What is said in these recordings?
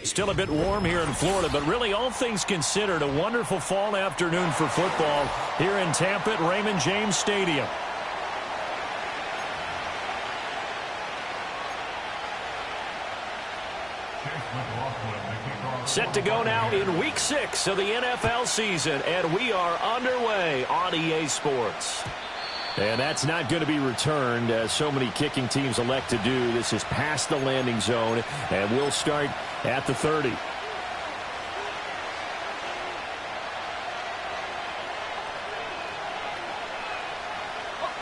Still a bit warm here in Florida, but really all things considered, a wonderful fall afternoon for football here in Tampa at Raymond James Stadium. Set to go now in Week 6 of the NFL season, and we are underway on EA Sports. And that's not going to be returned, as so many kicking teams elect to do. This is past the landing zone, and we'll start at the 30.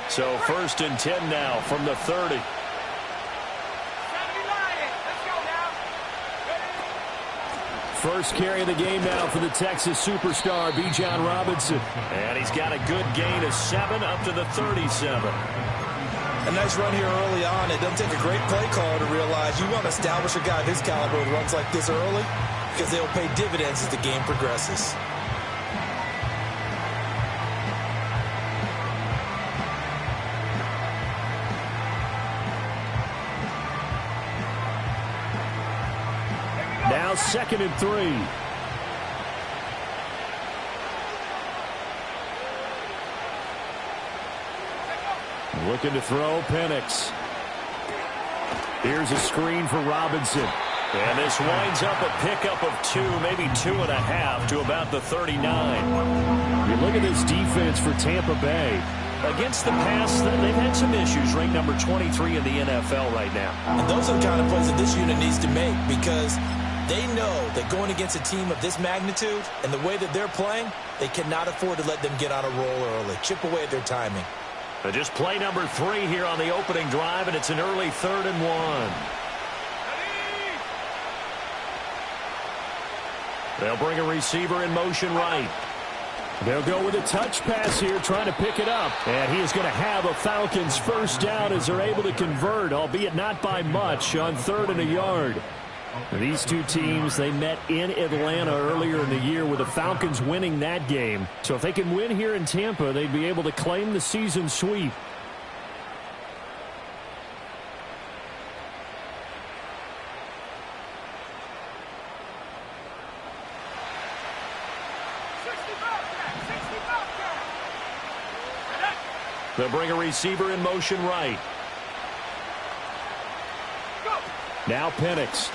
So 1st and 10 now from the 30. First carry of the game now for the Texas superstar, Bgdean Robinson. And he's got a good gain of 7 up to the 37. A nice run here early on. It doesn't take a great play caller to realize you want to establish a guy of his caliber with runs like this early, because they'll pay dividends as the game progresses. Now 2nd and 3. Looking to throw, Penix. Here's a screen for Robinson. And this winds up a pickup of 2, maybe 2.5 to about the 39. You look at this defense for Tampa Bay. Against the pass, they've had some issues, ranked number 23 in the NFL right now. And those are the kind of plays that this unit needs to make, because they know that going against a team of this magnitude and the way that they're playing, they cannot afford to let them get on a roll early. Chip away at their timing. But just play number 3 here on the opening drive, and it's an early 3rd and 1. They'll bring a receiver in motion right. They'll go with a touch pass here, trying to pick it up. And he is going to have a Falcons first down as they're able to convert, albeit not by much, on 3rd and a yard. These two teams, they met in Atlanta earlier in the year with the Falcons winning that game. So if they can win here in Tampa, they'd be able to claim the season sweep. They'll bring a receiver in motion right. Now Penix.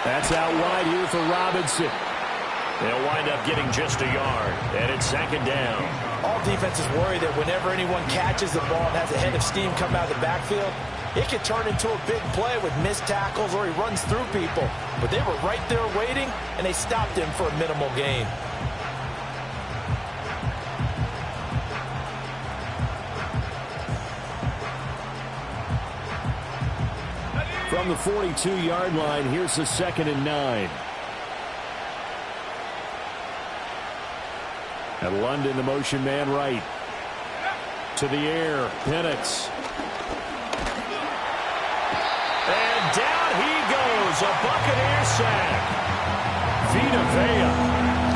That's out wide here for Robinson. They'll wind up getting just a yard, and it's 2nd down. All defenses worry that whenever anyone catches the ball and has a head of steam come out of the backfield, it could turn into a big play with missed tackles or he runs through people. But they were right there waiting, and they stopped him for a minimal gain. From the 42-yard line, here's the 2nd and 9. And London, the motion man right. To the air, Penix. And down he goes, a Buccaneer sack. Vita Vea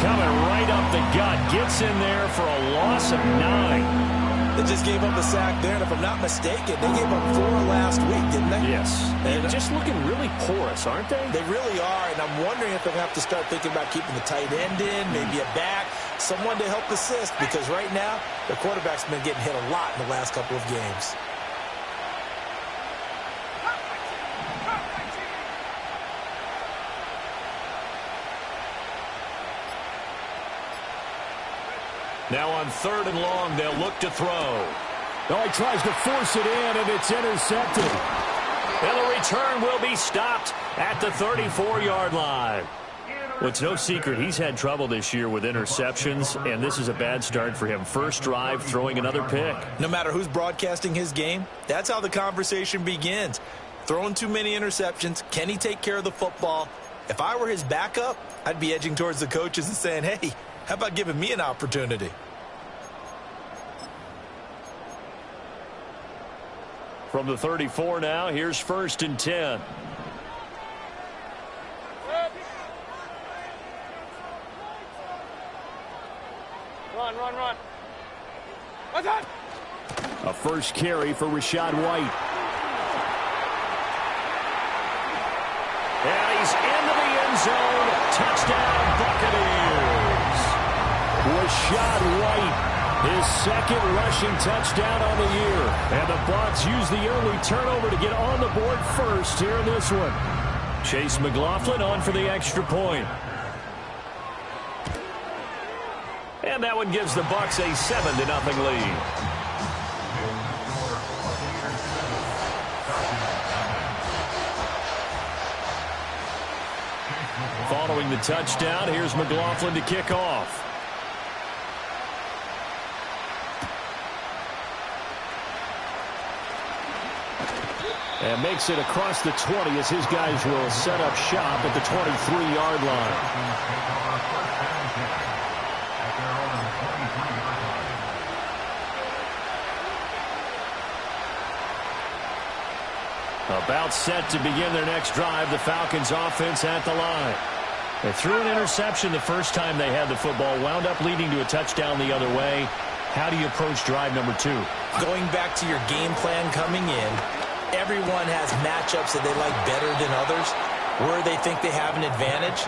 coming right up the gut, gets in there for a loss of 9. They just gave up a sack there, and if I'm not mistaken, they gave up 4 last week, didn't they? Yes. And just looking really porous, aren't they? They really are, and I'm wondering if they'll have to start thinking about keeping the tight end in, maybe a back, someone to help assist, because right now, the quarterback's been getting hit a lot in the last couple of games. Now on 3rd and long, they'll look to throw. Oh, he tries to force it in, and it's intercepted. And the return will be stopped at the 34-yard line. Well, it's no secret he's had trouble this year with interceptions, and this is a bad start for him. First drive, throwing another pick. No matter who's broadcasting his game, that's how the conversation begins. Throwing too many interceptions, can he take care of the football? If I were his backup, I'd be edging towards the coaches and saying, hey, how about giving me an opportunity? From the 34 now, here's 1st and 10. Run. What's that? A first carry for Rachaad White. And he's into the end zone. Touchdown, Buccaneers. Rachaad White, his second rushing touchdown on the year. And the Bucs use the early turnover to get on the board first here in this one. Chase McLaughlin on for the extra point. And that one gives the Bucs a 7-0 lead. Following the touchdown, here's McLaughlin to kick off. And makes it across the 20 as his guys will set up shop at the 23-yard line. About set to begin their next drive, the Falcons offense at the line. They threw an interception the first time they had the football, wound up leading to a touchdown the other way. How do you approach drive number 2? Going back to your game plan coming in, everyone has matchups that they like better than others. Where they think they have an advantage,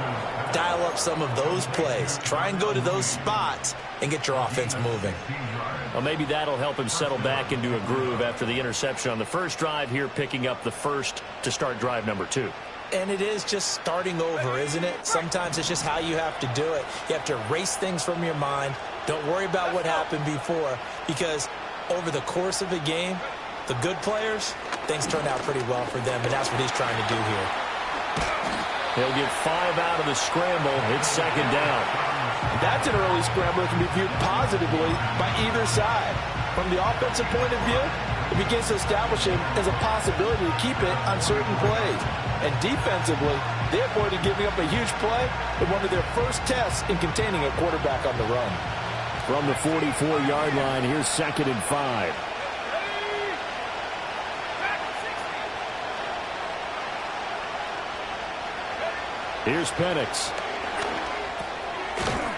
dial up some of those plays. Try and go to those spots and get your offense moving. Well, maybe that'll help him settle back into a groove after the interception on the first drive here, picking up the first to start drive number 2. And it is just starting over, isn't it? Sometimes it's just how you have to do it. You have to erase things from your mind. Don't worry about what happened before, because over the course of a game, the good players, things turn out pretty well for them, and that's what he's trying to do here. He'll get 5 out of the scramble. It's second down. That's an early scramble that can be viewed positively by either side. From the offensive point of view, it begins to establish him as a possibility to keep it on certain plays. And defensively, they avoided giving up a huge play in one of their first tests in containing a quarterback on the run. From the 44-yard line, here's 2nd and 5. Here's Penix.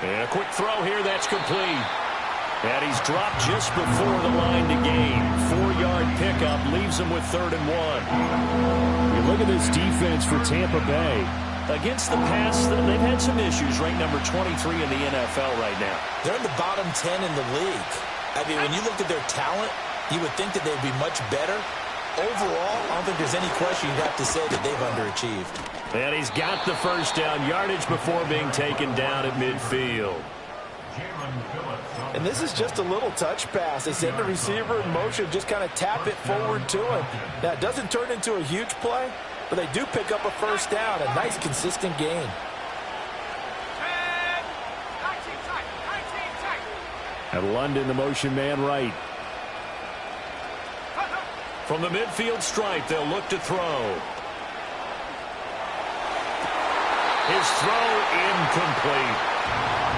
And a quick throw here, that's complete. And he's dropped just before the line to gain. 4-yard pickup leaves him with 3rd and 1. You look at this defense for Tampa Bay. Against the pass, they've had some issues. Ranked number 23 in the NFL right now. They're in the bottom 10 in the league. I mean, when you look at their talent, you would think that they'd be much better. Overall, I don't think there's any question you'd have to say that they've underachieved. And he's got the first down yardage before being taken down at midfield. And this is just a little touch pass. They send the receiver in motion, just kind of tap it forward to him. Now, it doesn't turn into a huge play, but they do pick up a first down, a nice, consistent gain. And London, the motion man right. From the midfield stripe, they'll look to throw. His throw incomplete.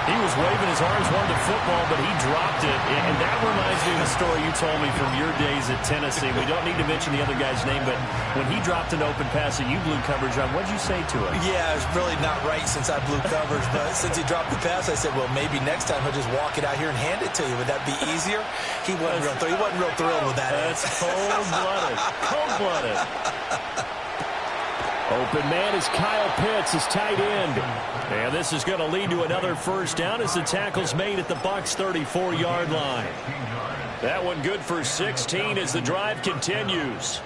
He was waving his arms, wanted the football, but he dropped it. And that reminds me of the story you told me from your days at Tennessee. We don't need to mention the other guy's name, but when he dropped an open pass that you blew coverage on, what did you say to him? Yeah, it was really not right since I blew coverage, but since he dropped the pass, I said, well, maybe next time he'll just walk it out here and hand it to you. Would that be easier? He wasn't real thrilled with that. That's cold-blooded. Cold-blooded. Open man is Kyle Pitts, his tight end. And this is going to lead to another first down as the tackle's made at the Bucs' 34-yard line. That one good for 16 as the drive continues.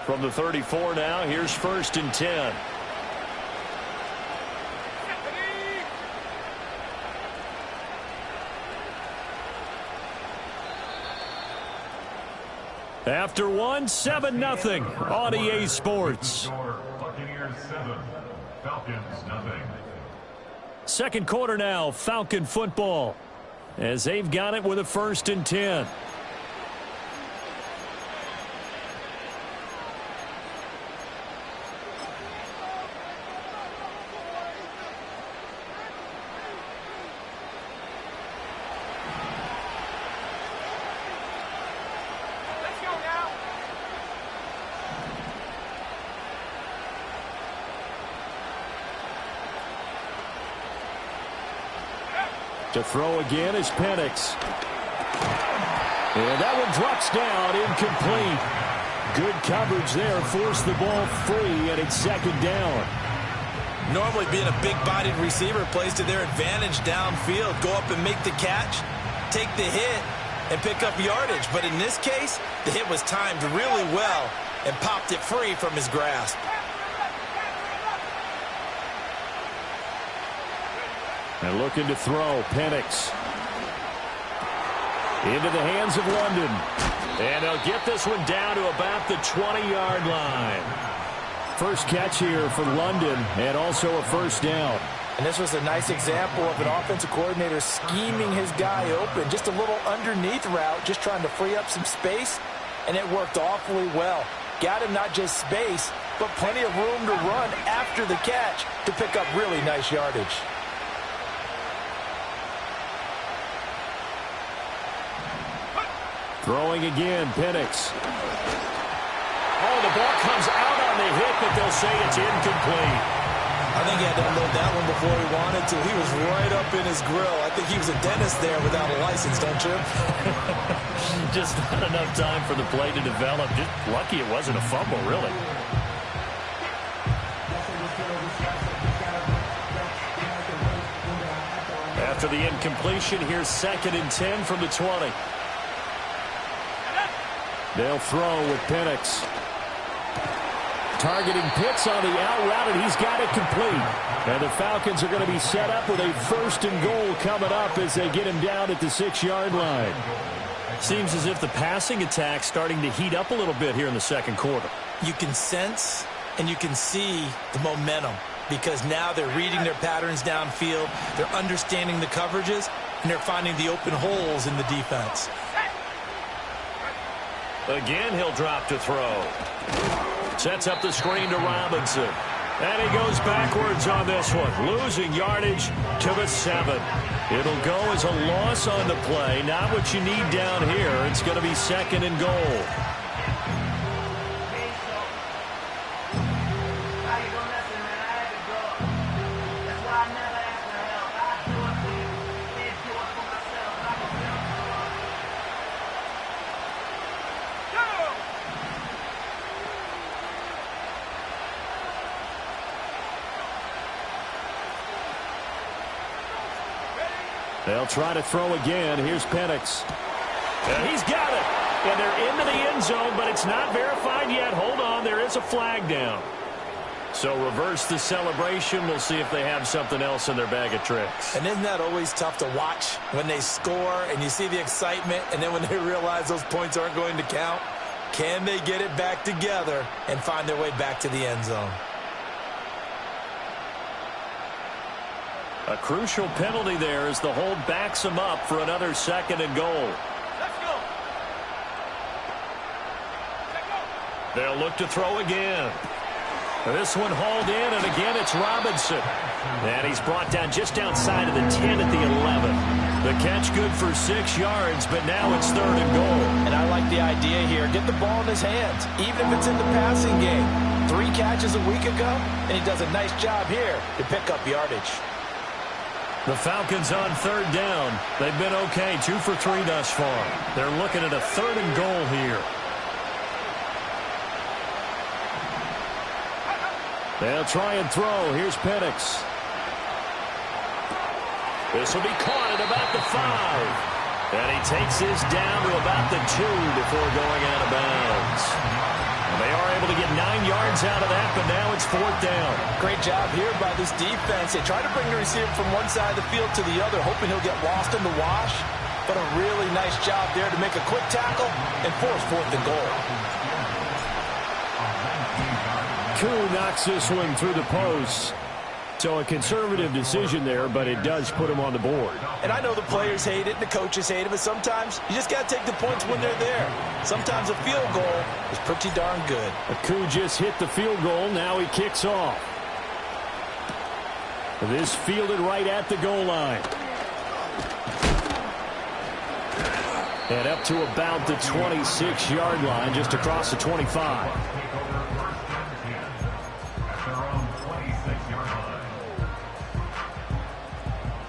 From the 34 now, here's 1st and 10. After 7-0 on EA Sports. Buccaneers 7, Falcons nothing. Second quarter now, Falcon football, as they've got it with a 1st and 10. To throw again is Penix. And that one drops down, incomplete. Good coverage there, forced the ball free, and it's second down. Normally being a big-bodied receiver plays to their advantage downfield. Go up and make the catch, take the hit, and pick up yardage. But in this case, the hit was timed really well and popped it free from his grasp. And looking to throw, Penix. Into the hands of London. And they'll get this one down to about the 20-yard line. First catch here for London, and also a first down. And this was a nice example of an offensive coordinator scheming his guy open. Just a little underneath route, just trying to free up some space, and it worked awfully well. Got him not just space, but plenty of room to run after the catch to pick up really nice yardage. Throwing again, Penix. Oh, the ball comes out on the hit, but they'll say it's incomplete. I think he had to unload that one before he wanted to. He was right up in his grill. I think he was a dentist there without a license, don't you? Just not enough time for the play to develop. Just lucky it wasn't a fumble, really. After the incompletion, here's 2nd and 10 from the 20. They'll throw with Penix. Targeting Pitts on the out route, and he's got it complete. And the Falcons are going to be set up with a 1st and goal coming up as they get him down at the 6-yard line. Seems as if the passing attack's starting to heat up a little bit here in the second quarter. You can sense and you can see the momentum because now they're reading their patterns downfield, they're understanding the coverages, and they're finding the open holes in the defense. Again, he'll drop to throw. Sets up the screen to Robinson. And he goes backwards on this one, losing yardage to the 7. It'll go as a loss on the play. Not what you need down here. It's going to be 2nd and goal. They'll try to throw again. Here's Penix. And he's got it. And they're into the end zone, but it's not verified yet. Hold on, there is a flag down. So reverse the celebration. We'll see if they have something else in their bag of tricks. And isn't that always tough to watch when they score and you see the excitement, and then when they realize those points aren't going to count? Can they get it back together and find their way back to the end zone? A crucial penalty there as the hold backs him up for another 2nd and goal. Let's go. They'll look to throw again. This one hauled in, and again it's Robinson. And he's brought down just outside of the 10 at the 11. The catch good for 6 yards, but now it's 3rd and goal. And I like the idea here. Get the ball in his hands, even if it's in the passing game. 3 catches a week ago, and he does a nice job here to pick up yardage. The Falcons on 3rd down. They've been okay, 2 for 3 thus far. They're looking at a 3rd and goal here. They'll try and throw. Here's Penix. This will be caught at about the 5. And he takes this down to about the 2 before going out of bounds. They are able to get 9 yards out of that, but now it's 4th down. Great job here by this defense. They try to bring the receiver from one side of the field to the other, hoping he'll get lost in the wash. But a really nice job there to make a quick tackle and force 4th and goal. Koo knocks this one through the post. So a conservative decision there, but it does put him on the board. And I know the players hate it and the coaches hate it, but sometimes you just got to take the points when they're there. Sometimes a field goal is pretty darn good. Koo just hit the field goal. Now he kicks off. This fielded right at the goal line. And up to about the 26-yard line, just across the 25.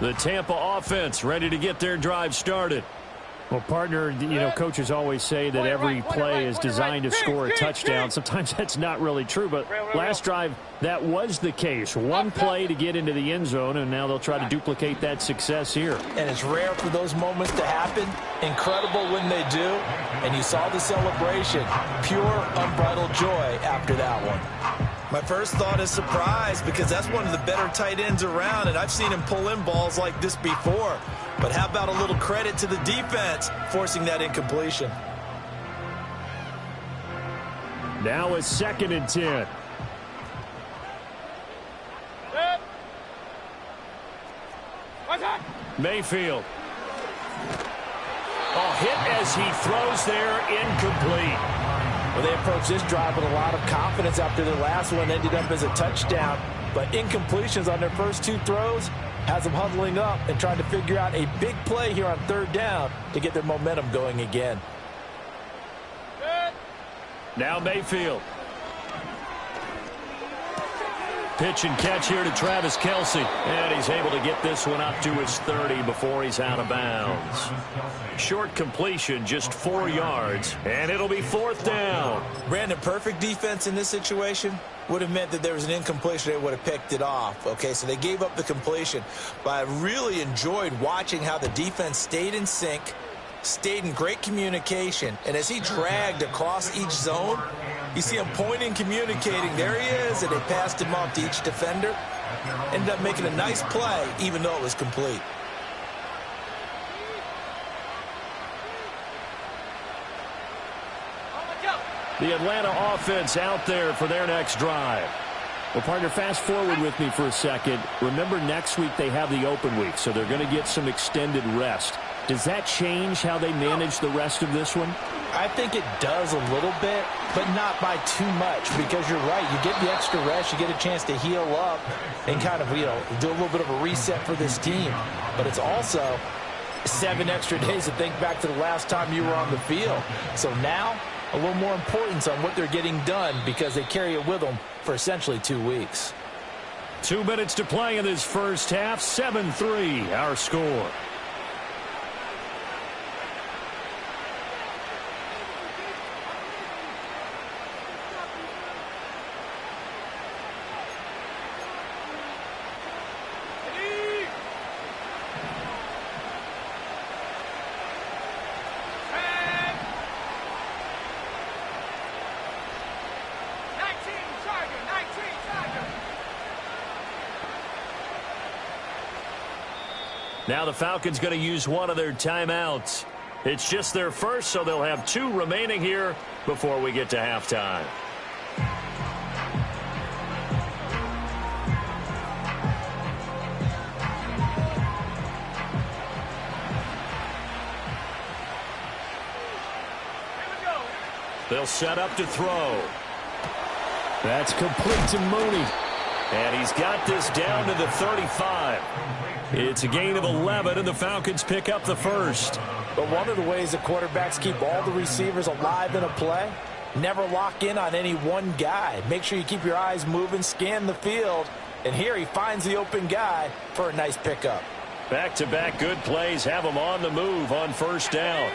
The Tampa offense ready to get their drive started. Well, partner, coaches always say that every play is designed to score a touchdown. Sometimes that's not really true, but last drive, that was the case. One play to get into the end zone, and now they'll try to duplicate that success here. And it's rare for those moments to happen. Incredible when they do. And you saw the celebration. Pure, unbridled joy after that one. My first thought is surprise, because that's one of the better tight ends around, and I've seen him pull in balls like this before. But how about a little credit to the defense forcing that incompletion? Now a 2nd and 10. Mayfield. Hit as he throws there, incomplete. Well, they approached this drive with a lot of confidence after their last one ended up as a touchdown. But incompletions on their first 2 throws has them huddling up and trying to figure out a big play here on 3rd down to get their momentum going again. Now Mayfield. Pitch and catch here to Travis Kelce. And he's able to get this one up to his 30 before he's out of bounds. Short completion, just 4 yards. And it'll be 4th down. Brandon, perfect defense in this situation would have meant that there was an incompletion. They would have picked it off. Okay, so they gave up the completion. But I really enjoyed watching how the defense stayed in sync, stayed in great communication. And as he dragged across each zone, you see him pointing, communicating. There he is, and they passed him off to each defender. Ended up making a nice play, even though it was complete. The Atlanta offense out there for their next drive. Well, partner, fast forward with me for a second. Remember, next week they have the open week, so they're going to get some extended rest. Does that change how they manage the rest of this one? I think it does a little bit, but not by too much, because you're right. You get the extra rest, you get a chance to heal up and kind of, do a little bit of a reset for this team. But it's also 7 extra days to think back to the last time you were on the field. So now, a little more importance on what they're getting done, because they carry it with them for essentially 2 weeks. 2 minutes to play in this first half. 7-3, our score. Now the Falcons going to use one of their timeouts. It's just their first, so they'll have 2 remaining here before we get to halftime. They'll set up to throw. That's complete to Mooney. And he's got this down to the 35. It's a gain of 11, and the Falcons pick up the first. But one of the ways the quarterbacks keep all the receivers alive in a play, never lock in on any one guy. Make sure you keep your eyes moving, scan the field, and here he finds the open guy for a nice pickup. Back-to-back good plays have him on the move on first down.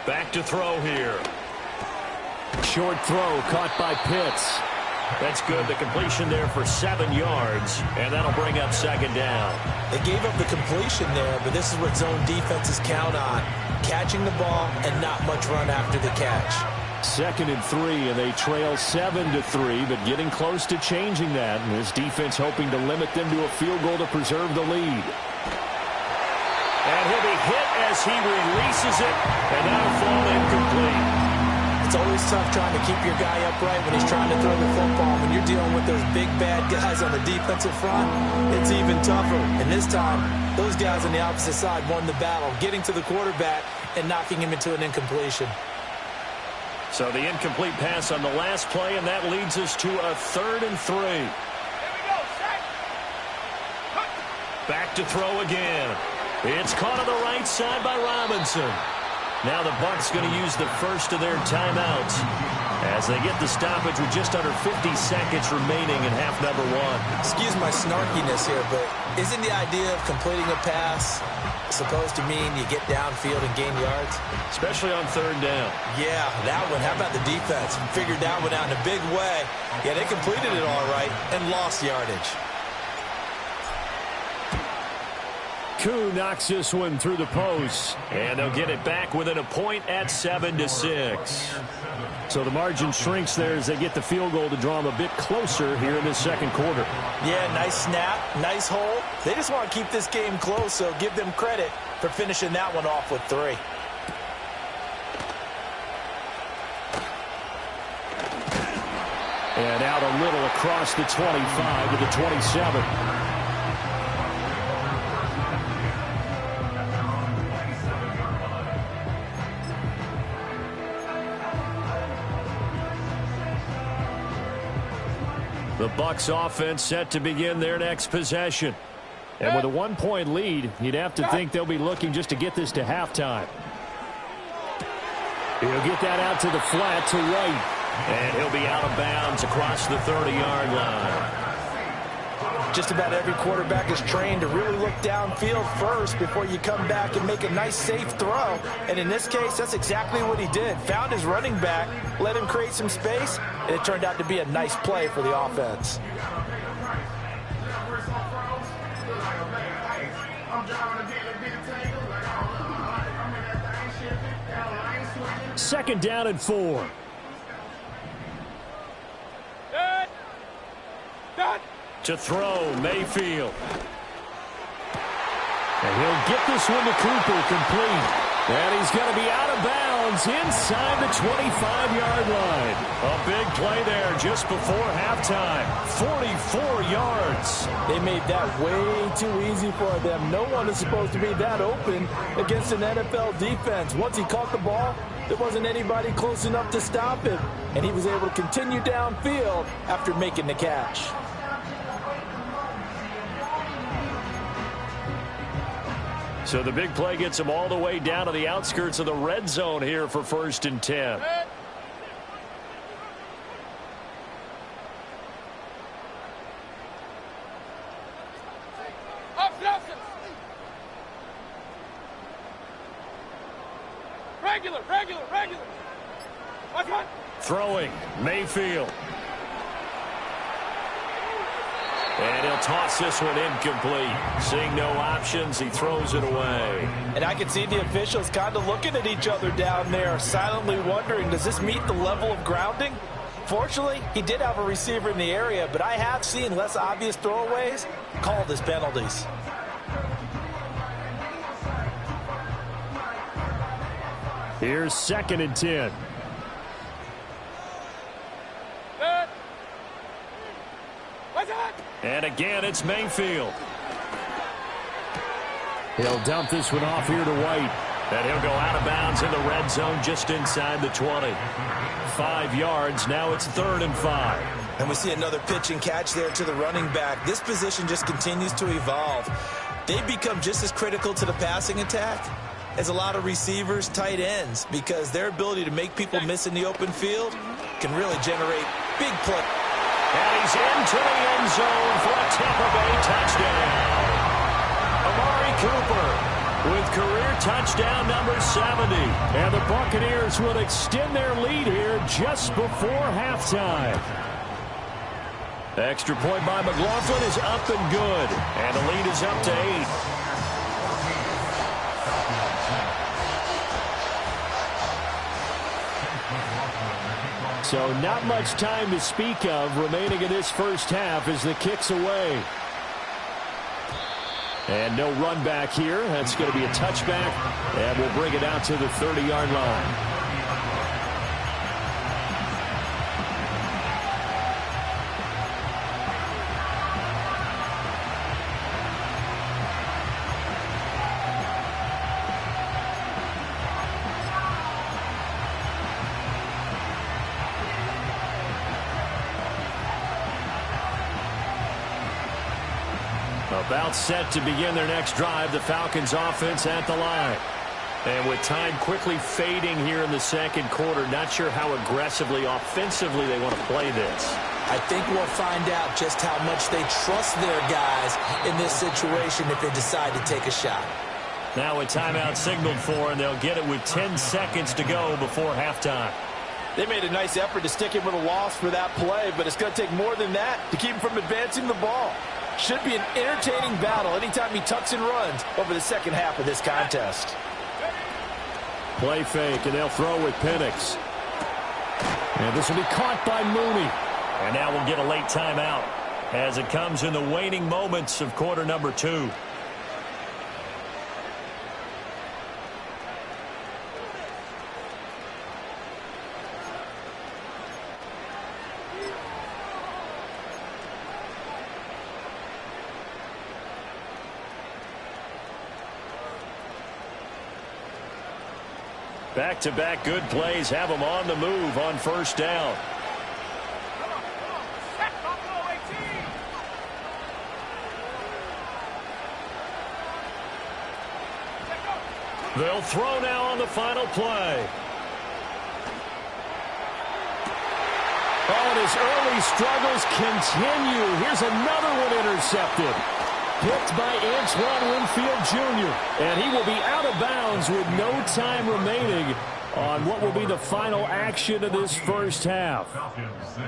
Back to throw here. Short throw caught by Pitts. That's good. The completion there for 7 yards, and that'll bring up 2nd down. They gave up the completion there, but this is what zone defenses count on. Catching the ball and not much run after the catch. 2nd and 3, and they trail 7-3, but getting close to changing that. And this defense hoping to limit them to a field goal to preserve the lead. And he'll be hit as he releases it, and that'll fall incomplete. It's always tough trying to keep your guy upright when he's trying to throw the football. When you're dealing with those big, bad guys on the defensive front, it's even tougher. And this time, those guys on the opposite side won the battle, getting to the quarterback and knocking him into an incompletion. So the incomplete pass on the last play, and that leads us to a 3rd and 3. Here we go, set. Back to throw again. It's caught on the right side by Robinson. Now the Bucs going to use the first of their timeouts. as they get the stoppage with just under 50 seconds remaining in half number one. Excuse my snarkiness here, but isn't the idea of completing a pass supposed to mean you get downfield and gain yards? Especially on third down. Yeah, that one. How about the defense? Figured that one out in a big way. Yeah, they completed it all right and lost yardage. Koo knocks this one through the post, and they'll get it back within a point at 7-6. So the margin shrinks there as they get the field goal to draw them a bit closer here in this second quarter. Yeah, nice snap, nice hole. They just want to keep this game close, so give them credit for finishing that one off with 3. And out a little across the 25 to the 27. The Bucs offense set to begin their next possession. And with a 1-point lead, you'd have to think they'll be looking just to get this to halftime. He'll get that out to the flat to White. And he'll be out of bounds across the 30-yard line. Just about every quarterback is trained to really look downfield first before you come back and make a nice, safe throw. And in this case, that's exactly what he did. Found his running back, let him create some space, and it turned out to be a nice play for the offense. Second down and 4. To throw, Mayfield. And he'll get this one to Cooper, complete. And he's going to be out of bounds inside the 25-yard line. A big play there just before halftime. 44 yards. They made that way too easy for them. No one is supposed to be that open against an NFL defense. Once he caught the ball, there wasn't anybody close enough to stop him. And he was able to continue downfield after making the catch. So the big play gets him all the way down to the outskirts of the red zone here for 1st and 10. Regular. Throwing, Mayfield. And he'll toss this one incomplete. Seeing no options, he throws it away. And I can see the officials kind of looking at each other down there, silently wondering, does this meet the level of grounding? Fortunately, he did have a receiver in the area, but I have seen less obvious throwaways called as penalties. Here's 2nd and 10. And again, it's Mayfield. He'll dump this one off here to White. And he'll go out of bounds in the red zone just inside the 20. 5 yards. Now it's 3rd and 5. And we see another pitch and catch there to the running back. This position just continues to evolve. They become just as critical to the passing attack as a lot of receivers, tight ends, because their ability to make people miss in the open field can really generate big plays. And he's into the end zone for a Tampa Bay touchdown. Amari Cooper with career touchdown number 70. And the Buccaneers will extend their lead here just before halftime. Extra point by McLaughlin is up and good. And the lead is up to 8. So not much time to speak of remaining in this first half as the kick's away. And no run back here. That's going to be a touchback. And we'll bring it out to the 30-yard line. About set to begin their next drive. The Falcons offense at the line. And with time quickly fading here in the second quarter, not sure how aggressively, offensively they want to play this. I think we'll find out just how much they trust their guys in this situation if they decide to take a shot. Now a timeout signaled for, and they'll get it with 10 seconds to go before halftime. They made a nice effort to stick him with a loss for that play, but it's going to take more than that to keep him from advancing the ball. Should be an entertaining battle anytime he tucks and runs over the second half of this contest. Play fake, and they'll throw with Penix. And this will be caught by Mooney. And now we'll get a late timeout as it comes in the waning moments of quarter number 2. Back-to-back good plays have them on the move on first down. They'll throw now on the final play. Oh, and his early struggles continue. Here's another one intercepted. Picked by Antoine Winfield Jr. And he will be out of bounds with no time remaining on what will be the final action of this first half. Falcons 6.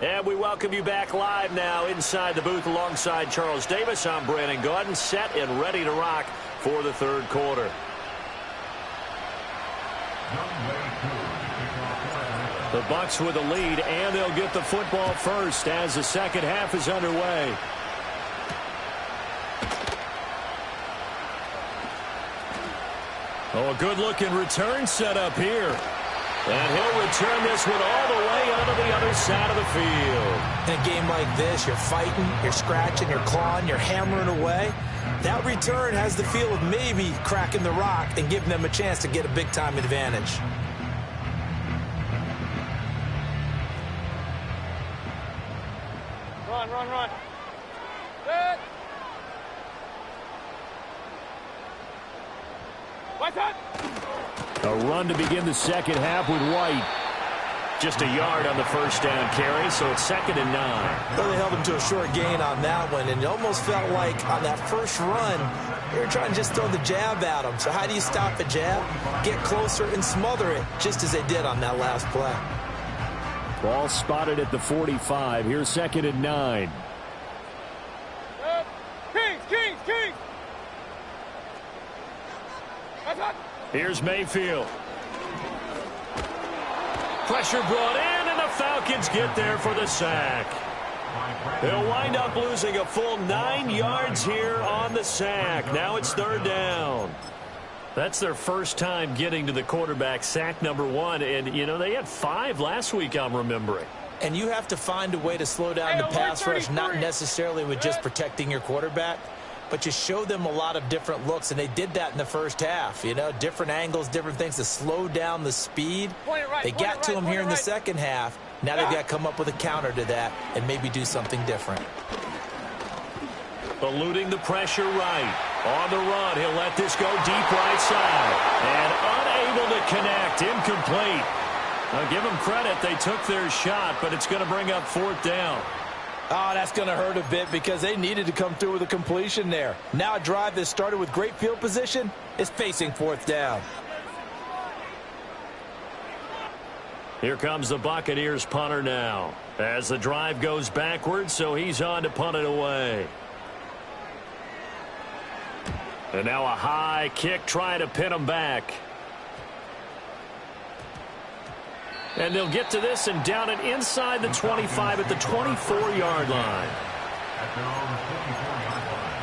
And we welcome you back live now inside the booth alongside Charles Davis. I'm Brandon Gaudin, set and ready to rock for the third quarter. The Bucs with a lead, and they'll get the football first as the second half is underway. Oh, a good-looking return set up here. And he'll return this one all the way onto the other side of the field. In a game like this, you're fighting, you're scratching, you're clawing, you're hammering away. That return has the feel of maybe cracking the rock and giving them a chance to get a big-time advantage. Run. Good. What's up? A run to begin the second half with White. Just a yard on the first down carry, so it's 2nd and 9. Well, they held him to a short gain on that one, and it almost felt like on that first run, they were trying to just throw the jab at him. So how do you stop a jab? Get closer and smother it, just as they did on that last play. Ball spotted at the 45. Here's 2nd and 9. Kings. What's up? Here's Mayfield. Pressure brought in, and the Falcons get there for the sack. They'll wind up losing a full 9 yards here on the sack. Now it's 3rd down. That's their first time getting to the quarterback, sack number 1. And, you know, they had 5 last week, I'm remembering. And you have to find a way to slow down the pass rush, not necessarily with just protecting your quarterback, but you show them a lot of different looks, and they did that in the first half. You know, different angles, different things to slow down the speed. They got to him here in the second half. Now they've got to come up with a counter to that and maybe do something different. Eluding the pressure right. On the run, he'll let this go deep right side. And unable to connect, incomplete. Now give them credit, they took their shot, but it's going to bring up 4th down. Oh, that's going to hurt a bit because they needed to come through with a completion there. Now a drive that started with great field position is facing 4th down. Here comes the Buccaneers punter now. As the drive goes backwards, so he's on to punt it away. And now a high kick trying to pin him back. And they'll get to this and down it inside the 25 at the 24-yard line. At their own 24-yard line.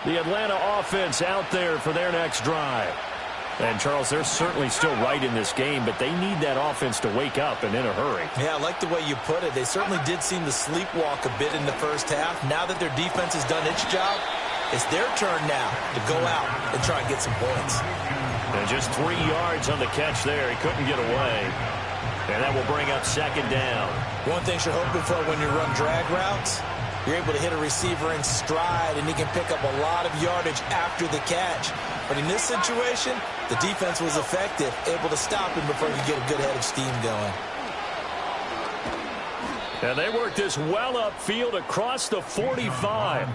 The Atlanta offense out there for their next drive. And, Charles, they're certainly still right in this game, but they need that offense to wake up and in a hurry. Yeah, I like the way you put it. They certainly did seem to sleepwalk a bit in the first half. Now that their defense has done its job, it's their turn now to go out and try and get some points. And just 3 yards on the catch there. He couldn't get away. And that will bring up second down. One thing you're hoping for when you run drag routes, you're able to hit a receiver in stride, and he can pick up a lot of yardage after the catch. But in this situation, the defense was effective, able to stop him before he could get a good head of steam going. And they worked this well upfield across the 45.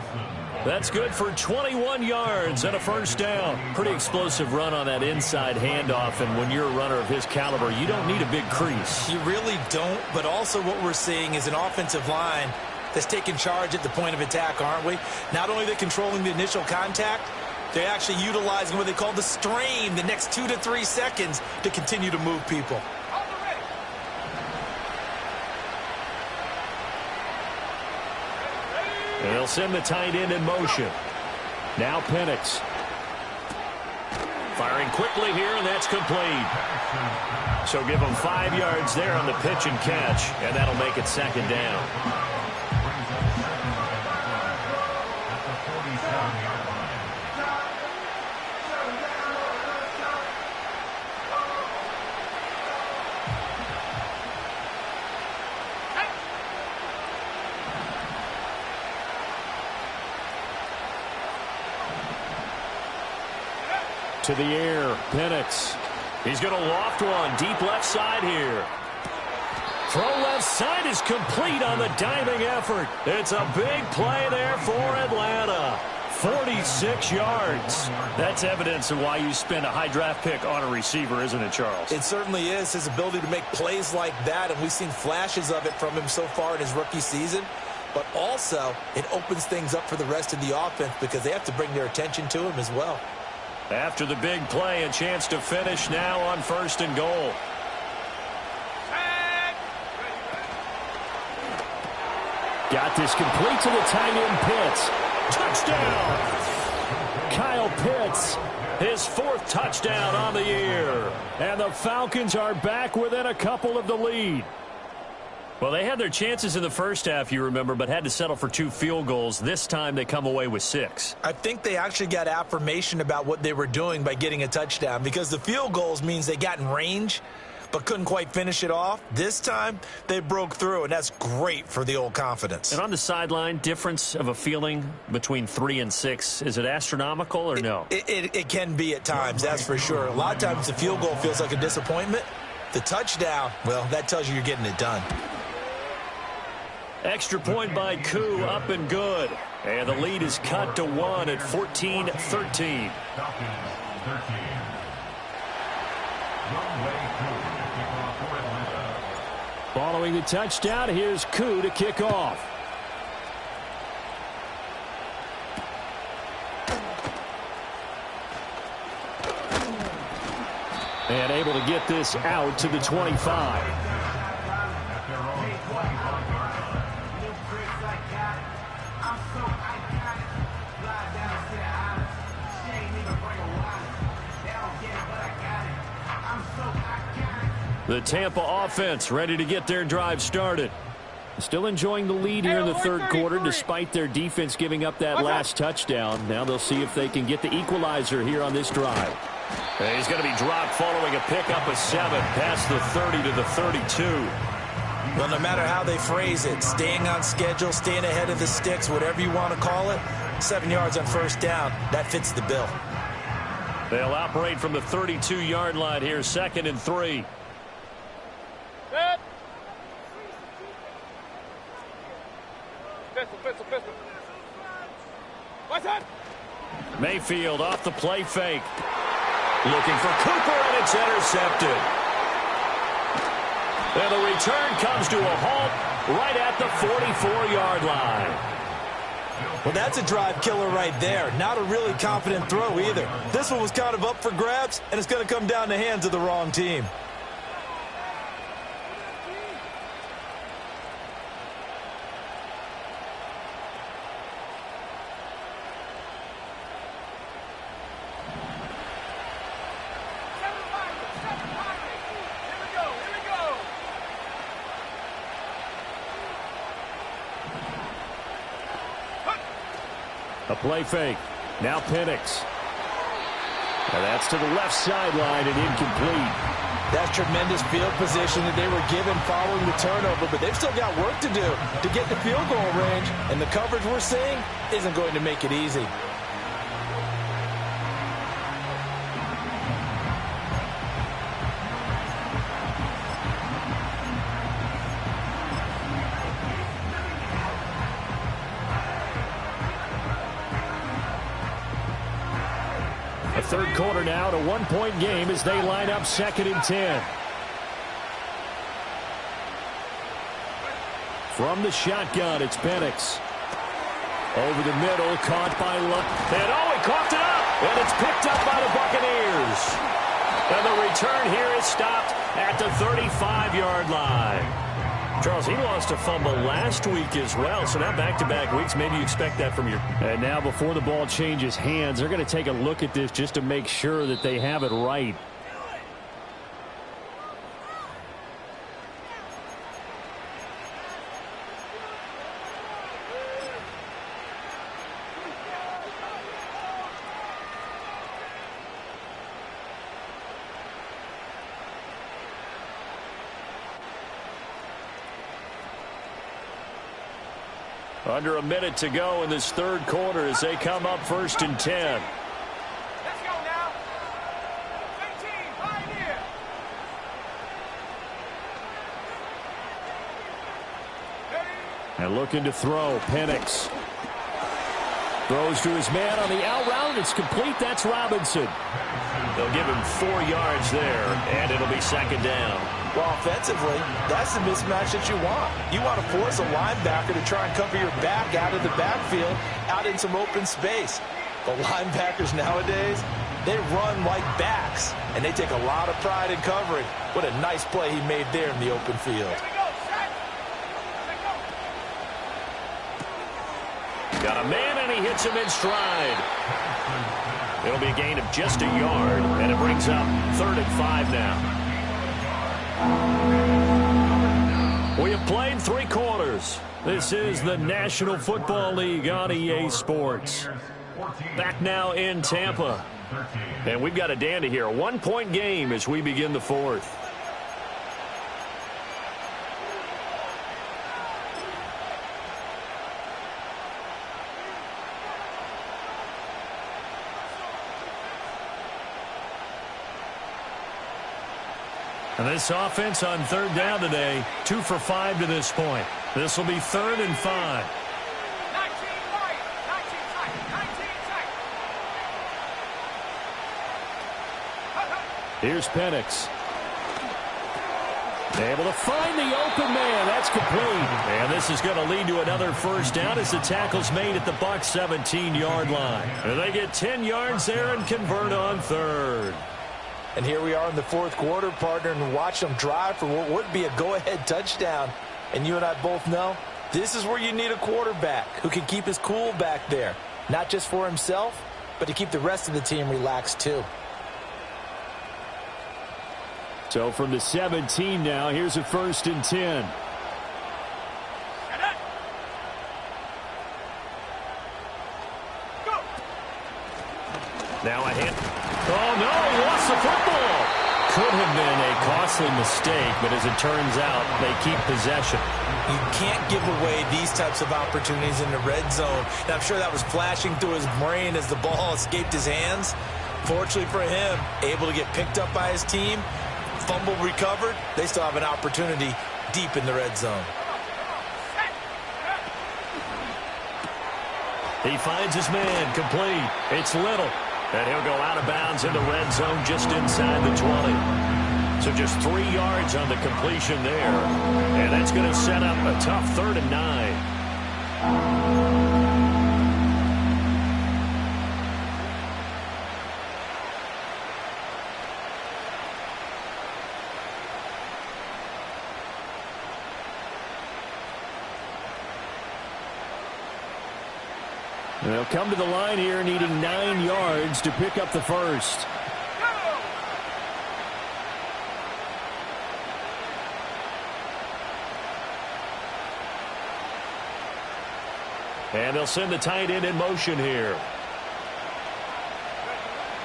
That's good for 21 yards and a first down. Pretty explosive run on that inside handoff, and when you're a runner of his caliber, you don't need a big crease. You really don't, but also what we're seeing is an offensive line that's taking charge at the point of attack, aren't we? Not only are they controlling the initial contact, they're actually utilizing what they call the strain, the next 2 to 3 seconds, to continue to move people. And they'll send the tight end in motion. Now Penix. Firing quickly here, and that's complete. So give them 5 yards there on the pitch and catch, and that'll make it second down. To the air, Penix. He's going to loft one, deep left side here. Throw left side is complete on the diving effort. It's a big play there for Atlanta. 46 yards. That's evidence of why you spend a high draft pick on a receiver, isn't it, Charles? It certainly is. His ability to make plays like that, and we've seen flashes of it from him so far in his rookie season. But also, it opens things up for the rest of the offense because they have to bring their attention to him as well. After the big play, a chance to finish now on 1st and goal. Got this complete to the tight end, Pitts. Touchdown! Kyle Pitts, his 4th touchdown on the year. And the Falcons are back within a couple of the lead. Well, they had their chances in the first half, you remember, but had to settle for 2 field goals. This time they come away with 6. I think they actually got affirmation about what they were doing by getting a touchdown, because the field goals means they got in range but couldn't quite finish it off. This time they broke through, and that's great for the old confidence. And on the sideline, difference of a feeling between 3 and 6, is it astronomical or no? It can be at times, that's for sure. A lot of times the field goal feels like a disappointment. The touchdown, well, that tells you you're getting it done. Extra point by Koo, up and good. And the lead is cut to 1 at 14-13. Following the touchdown, here's Koo to kick off. And able to get this out to the 25. The Tampa offense ready to get their drive started. Still enjoying the lead here in the third quarter despite their defense giving up that last touchdown. Now they'll see if they can get the equalizer here on this drive. And he's going to be dropped following a pickup of 7 past the 30 to the 32. Well, no matter how they phrase it, staying on schedule, staying ahead of the sticks, whatever you want to call it, 7 yards on first down, that fits the bill. They'll operate from the 32-yard line here, 2nd and 3. Set. Pistol. What's that? Mayfield off the play fake. Looking for Cooper, and it's intercepted. And the return comes to a halt right at the 44-yard line. Well, that's a drive killer right there. Not a really confident throw either. This one was kind of up for grabs, and it's going to come down the hands of the wrong team. A play fake. Now Penix. And that's to the left sideline and incomplete. That's tremendous field position that they were given following the turnover, but they've still got work to do to get the field goal range, and the coverage we're seeing isn't going to make it easy. A third quarter now, to 1-point game as they line up 2nd and 10. From the shotgun, it's Penix. Over the middle, caught by Luck. And he caught it up! And it's picked up by the Buccaneers. And the return here is stopped at the 35-yard line. Charles, he lost a fumble last week as well, so now back-to-back weeks, maybe you expect that from your... And now before the ball changes hands, they're going to take a look at this just to make sure that they have it right. Under a minute to go in this third quarter as they come up 1st and 10. Let's go now. 15, Pioneer. And looking to throw, Penix. Throws to his man on the out route. It's complete. That's Robinson. They'll give him 4 yards there, and it'll be 2nd down. Well, offensively, that's the mismatch that you want. You want to force a linebacker to try and cover your back out of the backfield, out in some open space. The linebackers nowadays, they run like backs, and they take a lot of pride in covering. What a nice play he made there in the open field. Got a man, and he hits him in stride. It'll be a gain of just a yard, and it brings up 3rd and 5 now. We have played 3 quarters. This is the National Football League on EA Sports. Back now in Tampa. And we've got a dandy here. A 1-point game as we begin the 4th. And this offense on 3rd down today, 2 for 5 to this point. This will be 3rd and 5. 19 right, 19 tight, 19 tight. Here's Penix. Able to find the open man. That's complete. And this is going to lead to another 1st down as the tackle's made at the Bucs 17-yard line. And they get 10 yards there and convert on 3rd. And here we are in the 4th quarter, partner, and watch them drive for what would be a go-ahead touchdown. And you and I both know this is where you need a quarterback who can keep his cool back there, not just for himself, but to keep the rest of the team relaxed too. So from the 17 now, here's a 1st and 10. Now a hit. Oh, no, he lost the football. Could have been a costly mistake, but as it turns out, they keep possession. You can't give away these types of opportunities in the red zone. And I'm sure that was flashing through his brain as the ball escaped his hands. Fortunately for him, able to get picked up by his team, fumble recovered. They still have an opportunity deep in the red zone. He finds his man complete. It's Little. And he'll go out of bounds in the red zone just inside the 20. So just 3 yards on the completion there. And that's going to set up a tough 3rd and 9. They'll come to the line here needing 9 yards to pick up the 1st. And they'll send the tight end in motion here.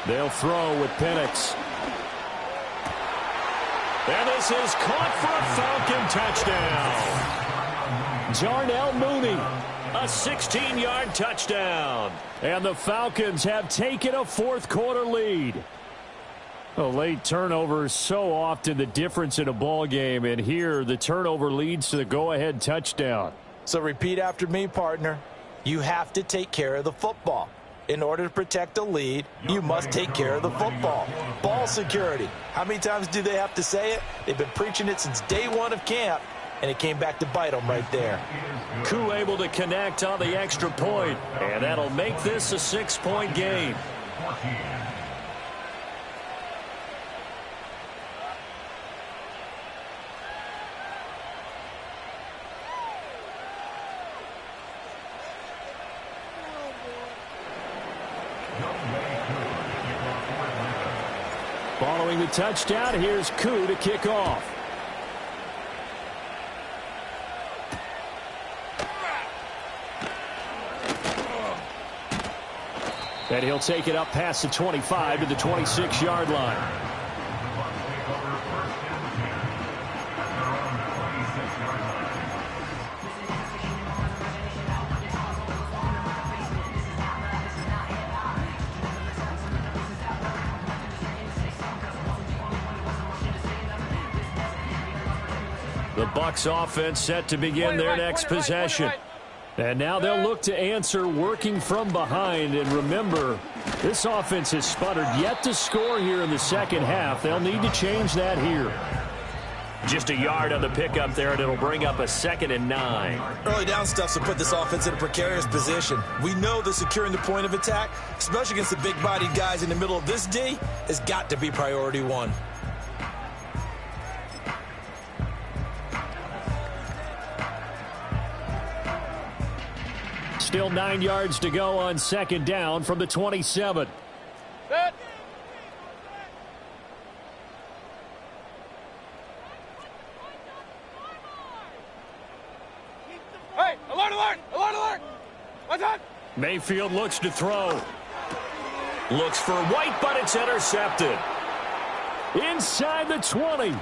They'll throw with Penix. And this is caught for a Falcon touchdown. Darnell Mooney, a 16-yard touchdown. And the Falcons have taken a fourth-quarter lead. A late turnover is so often the difference in a ball game, and here the turnover leads to the go-ahead touchdown. So repeat after me, partner. You have to take care of the football. In order to protect a lead, you must take care of the football. Ball security. How many times do they have to say it? They've been preaching it since day one of camp, and it came back to bite them right there. Koo able to connect on the extra point, and that'll make this a 6-point game. Following the touchdown, here's Koo to kick off. And he'll take it up past the 25 to the 26-yard line. The Bucs offense set to begin their next possession. And now they'll look to answer working from behind. And remember, this offense has sputtered yet to score here in the second half. They'll need to change that here. Just a yard on the pickup there, and it'll bring up a 2nd and 9. Early down stuff to put this offense in a precarious position. We know that securing the point of attack, especially against the big-bodied guys in the middle of this D, has got to be priority one. Still 9 yards to go on 2nd down from the 27. Set. Hey, alert, alert, alert, alert. What's that? Mayfield looks to throw. Looks for White, but it's intercepted. Inside the 20.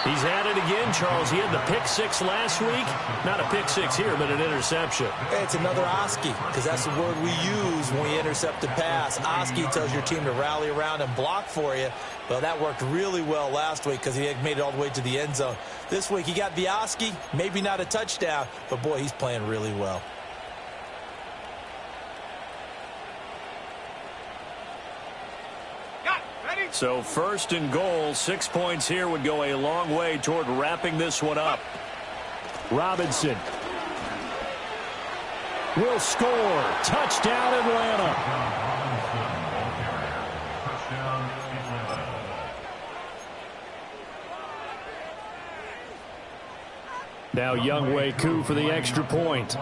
He's had it again, Charles. He had the pick 6 last week. Not a pick 6 here, but an interception. It's another Oski, because that's the word we use when we intercept a pass. Oski tells your team to rally around and block for you. Well, that worked really well last week because he had made it all the way to the end zone. This week, he got the Oski, maybe not a touchdown, but, boy, he's playing really well. So 1st and goal, 6 points here would go a long way toward wrapping this one up. Robinson will score. Touchdown, Atlanta. Now Younghoe Koo for the extra point.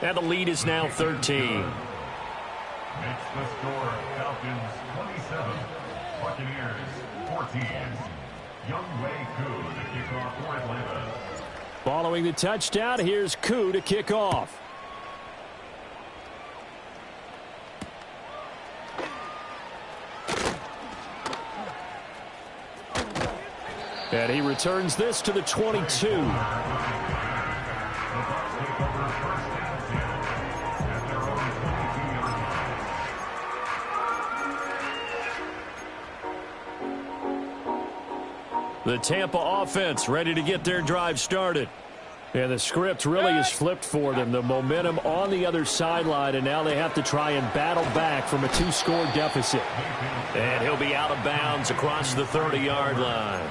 And the lead is now 13. Makes the score Falcons 27, Buccaneers 14. Younghoe Koo to kick off for Atlanta. Following the touchdown, here's Koo to kick off. And he returns this to the 22. The Tampa offense ready to get their drive started. And the script really is flipped for them. The momentum on the other sideline, and now they have to try and battle back from a 2-score deficit. And he'll be out of bounds across the 30-yard line.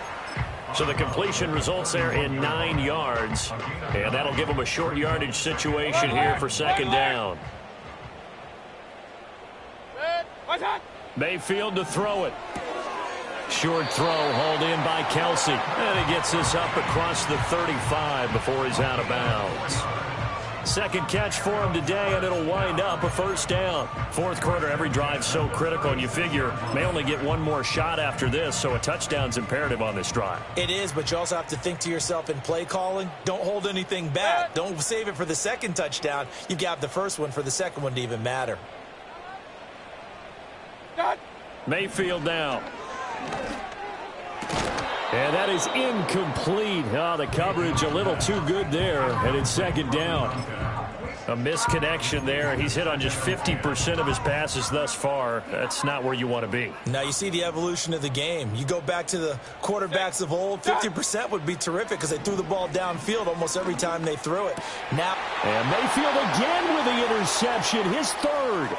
So the completion results there in 9 yards. And that'll give them a short yardage situation here for 2nd down. Mayfield to throw it. Short throw hauled in by Kelsey. And he gets this up across the 35 before he's out of bounds. Second catch for him today, and it'll wind up a first down. Fourth quarter, every drive's so critical, and you figure may only get one more shot after this, so a touchdown's imperative on this drive. It is, but you also have to think to yourself in play calling, don't hold anything back. Don't save it for the second touchdown. You got the first one for the second one to even matter. Mayfield now. And that is incomplete. Oh, the coverage a little too good there, and it's second down. A misconnection there. He's hit on just 50% of his passes thus far. That's not where you want to be. Now you see the evolution of the game. You go back to the quarterbacks of old, 50% would be terrific because they threw the ball downfield almost every time they threw it. Now, and Mayfield again with the interception, his third.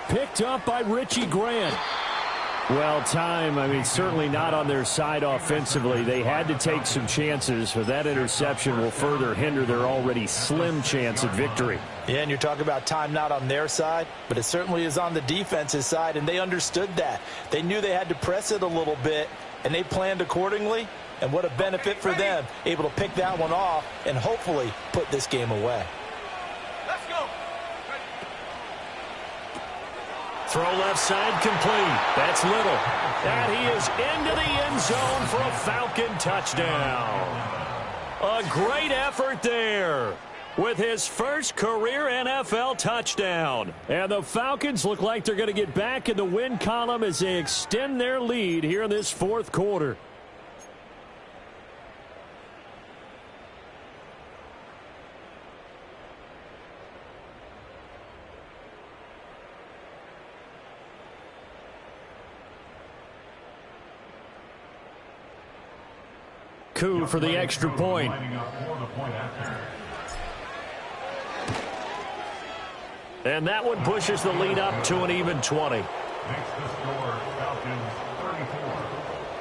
Picked up by Richie Grant. Well, certainly not on their side offensively. They had to take some chances, but that interception will further hinder their already slim chance at victory. Yeah, and you're talking about time not on their side, but it certainly is on the defense's side, and they understood that. They knew they had to press it a little bit, and they planned accordingly, and what a benefit for them, able to pick that one off and hopefully put this game away. Throw left side complete. That's Little. And he is into the end zone for a Falcon touchdown. A great effort there with his first career NFL touchdown. And the Falcons look like they're going to get back in the win column as they extend their lead here in this fourth quarter. Coup for the extra point. And that one pushes the lead up to an even 20. Makes the score Falcons 34,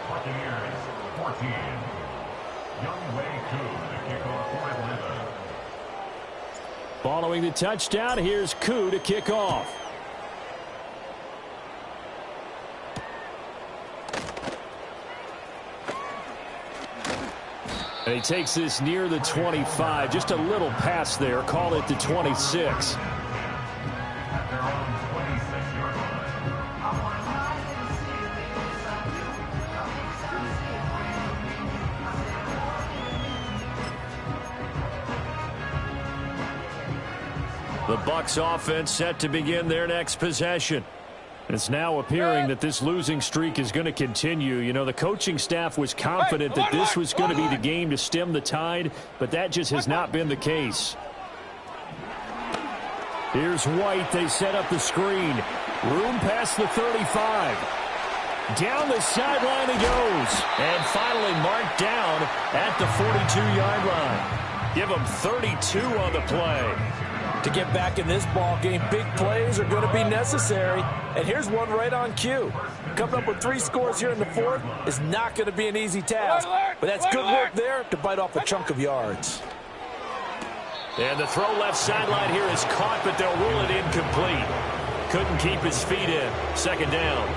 Buccaneers 14. Young Wei Koo, the kickoff for Atlanta. Following the touchdown, here's Koo to kick off. And he takes this near the 25. Just a little pass there. Call it the 26. At their own 26-yard line. The Bucs offense set to begin their next possession. It's now appearing that this losing streak is going to continue. You know, the coaching staff was confident that this was going to be the game to stem the tide, but that just has not been the case. Here's White. They set up the screen. Room past the 35. Down the sideline he goes. And finally marked down at the 42-yard line. Give him 32 on the play. To get back in this ball game, big plays are going to be necessary. And here's one right on cue. Coming up with 3 scores here in the fourth is not going to be an easy task. But that's good work there to bite off a chunk of yards. And the throw left sideline here is caught, but they'll rule it incomplete. Couldn't keep his feet in. Second down.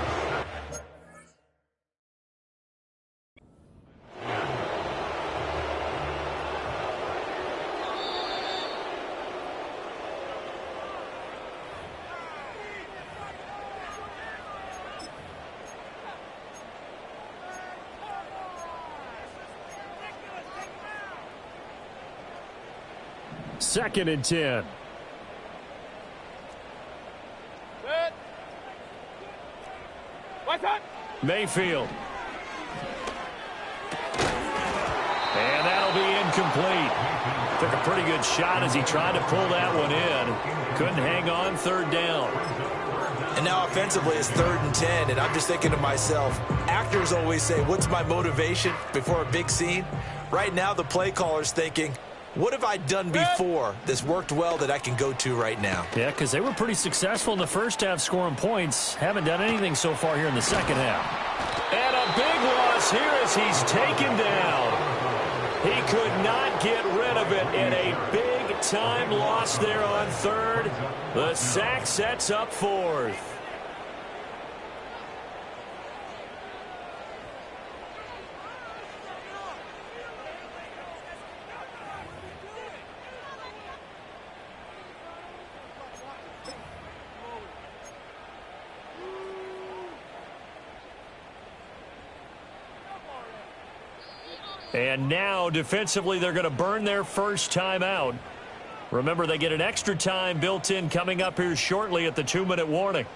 Second and 10. Mayfield. And that'll be incomplete. Took a pretty good shot as he tried to pull that one in. Couldn't hang on, third down. And now offensively it's 3rd and 10, and I'm just thinking to myself, actors always say, what's my motivation before a big scene? Right now the play caller's thinking, what have I done before that's worked well that I can go to right now? Yeah, because they were pretty successful in the first half scoring points. Haven't done anything so far here in the second half. And a big loss here as he's taken down. He could not get rid of it in a big-time loss there on third. The sack sets up fourth. And now, defensively, they're going to burn their first timeout. Remember, they get an extra time built in coming up here shortly at the 2-minute warning.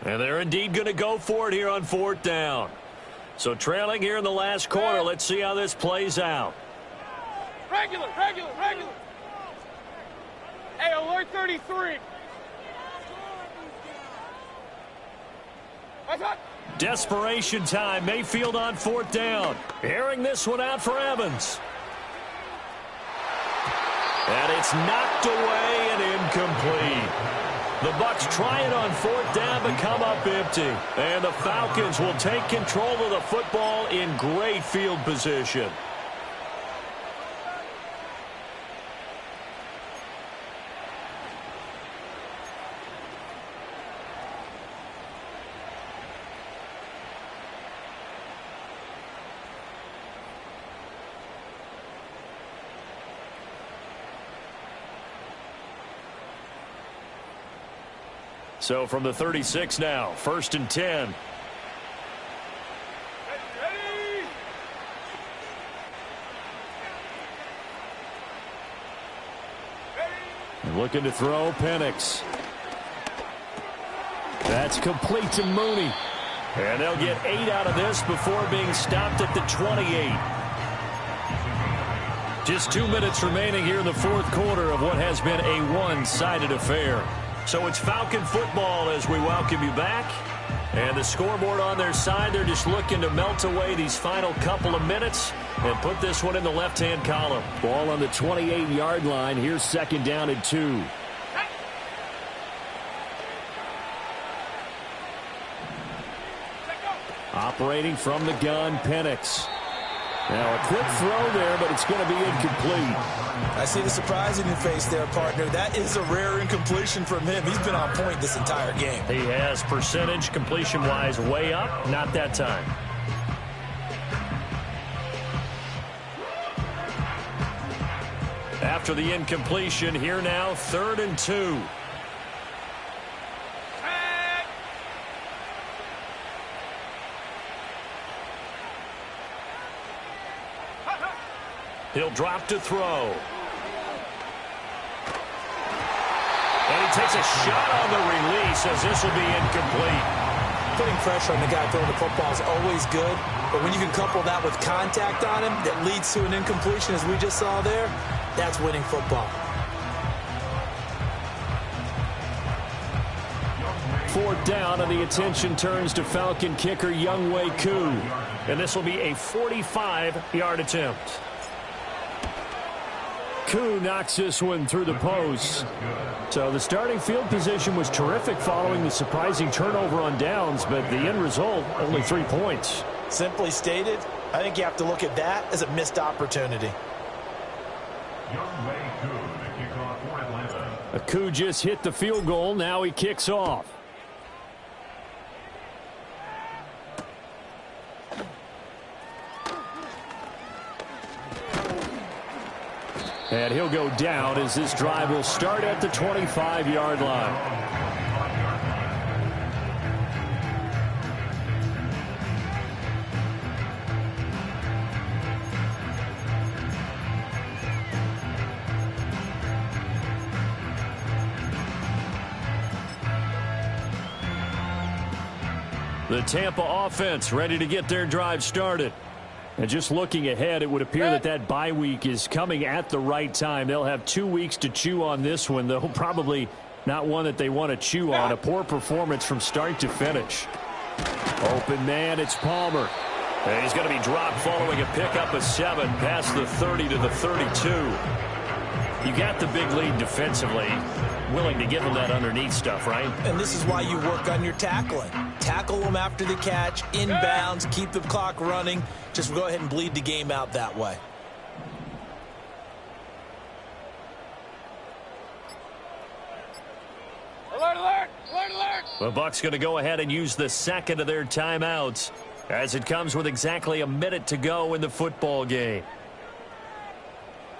And they're indeed going to go for it here on 4th down. So trailing here in the last quarter, let's see how this plays out. Regular. Hey, alert 33. Desperation time. Mayfield on 4th down. Airing this one out for Evans. And it's knocked away and incomplete. The Bucs try it on 4th down but come up empty. And the Falcons will take control of the football in great field position. So from the 36 now, 1st and 10. Looking to throw, Penix. That's complete to Mooney. And they'll get 8 out of this before being stopped at the 28. Just 2 minutes remaining here in the 4th quarter of what has been a one-sided affair. So it's Falcon football as we welcome you back. And the scoreboard on their side, they're just looking to melt away these final couple of minutes and put this one in the left-hand column. Ball on the 28-yard line. Here's 2nd down and 2. Operating from the gun, Penix. Now a quick throw there, but it's going to be incomplete. I see the surprise in your face there, partner. That is a rare incompletion from him. He's been on point this entire game. He has percentage completion-wise way up. Not that time. After the incompletion, here now, 3rd and 2. He'll drop to throw. And he takes a shot on the release as this will be incomplete. Putting pressure on the guy throwing the football is always good, but when you can couple that with contact on him that leads to an incompletion, as we just saw there, that's winning football. 4th down, and the attention turns to Falcon kicker Younghoe Koo. And this will be a 45-yard attempt. Koo knocks this one through the post. So the starting field position was terrific following the surprising turnover on downs, but the end result, only 3 points. Simply stated, I think you have to look at that as a missed opportunity. Koo just hit the field goal. Now he kicks off. And he'll go down as this drive will start at the 25-yard line. The Tampa offense ready to get their drive started. And just looking ahead, it would appear that that bye week is coming at the right time. They'll have 2 weeks to chew on this one, though probably not one that they want to chew on. A poor performance from start to finish. Open man, it's Palmer. And he's going to be dropped following a pickup of 7 past the 30 to the 32. You got the big lead defensively. Willing to give them that underneath stuff, right? And this is why you work on your tackling. Tackle them after the catch, inbounds, keep the clock running. Just go ahead and bleed the game out that way. Alert, alert, alert, alert. The Bucs going to go ahead and use the second of their timeouts as it comes with exactly a minute to go in the football game.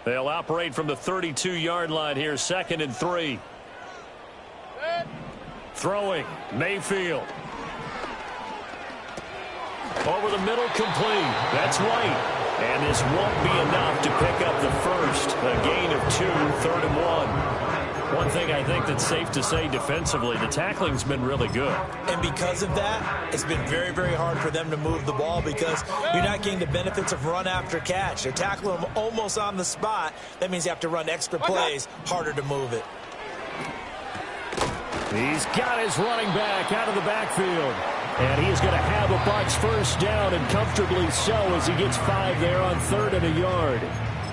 They'll operate from the 32-yard line here, 2nd and 3. Throwing, Mayfield. Over the middle, complete. That's White. And this won't be enough to pick up the first. A gain of 2, 3rd and 1. One thing I think that's safe to say defensively, the tackling's been really good. And because of that, it's been very, very hard for them to move the ball because you're not getting the benefits of run after catch. They're tackling them almost on the spot. That means you have to run extra plays, harder to move it. He's got his running back out of the backfield. And he is going to have a Bucs first down, and comfortably so, as he gets 5 there on 3rd and a yard.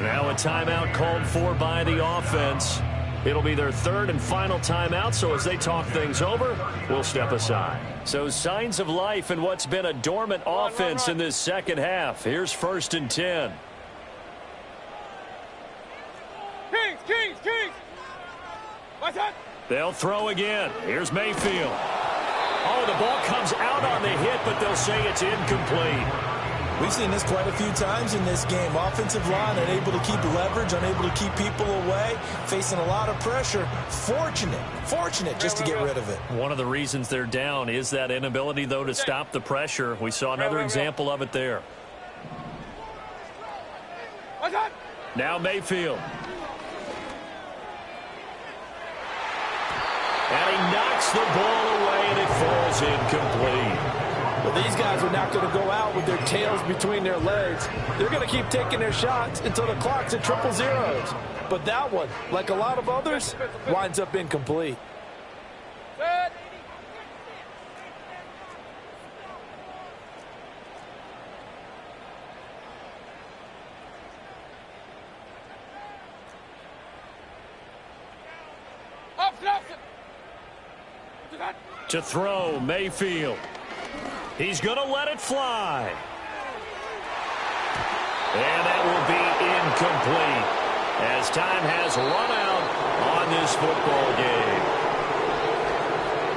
Now a timeout called for by the offense. It'll be their 3rd and final timeout, so as they talk things over, we'll step aside. So signs of life in what's been a dormant offense in this second half. Here's 1st and 10. Kings! What's that? They'll throw again. Here's Mayfield. Oh, the ball comes out on the hit, but they'll say it's incomplete. We've seen this quite a few times in this game. Offensive line unable to keep leverage, unable to keep people away, facing a lot of pressure. Fortunate just to get rid of it. One of the reasons they're down is that inability, though, to stop the pressure. We saw another example of it there. Now Mayfield. And he knocks the ball away, and it falls incomplete. Well, these guys are not going to go out with their tails between their legs. They're going to keep taking their shots until the clock's at 000. But that one, like a lot of others, winds up incomplete. To throw, Mayfield. He's going to let it fly. And that will be incomplete as time has run out on this football game.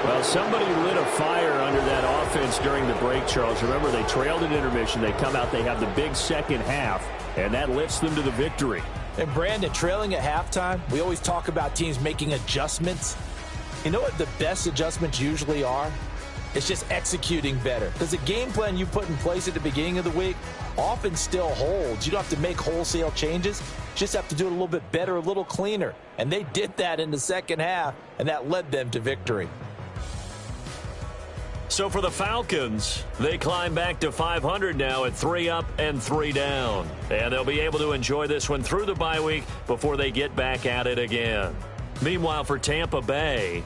Well, somebody lit a fire under that offense during the break, Charles. Remember, they trailed at intermission. They come out, they have the big second half, and that lifts them to the victory. And Brandon, trailing at halftime, we always talk about teams making adjustments. You know what the best adjustments usually are? It's just executing better. Because the game plan you put in place at the beginning of the week often still holds. You don't have to make wholesale changes. You just have to do it a little bit better, a little cleaner. And they did that in the second half, and that led them to victory. So for the Falcons, they climb back to 500 now at 3 up and 3 down. And they'll be able to enjoy this one through the bye week before they get back at it again. Meanwhile, for Tampa Bay,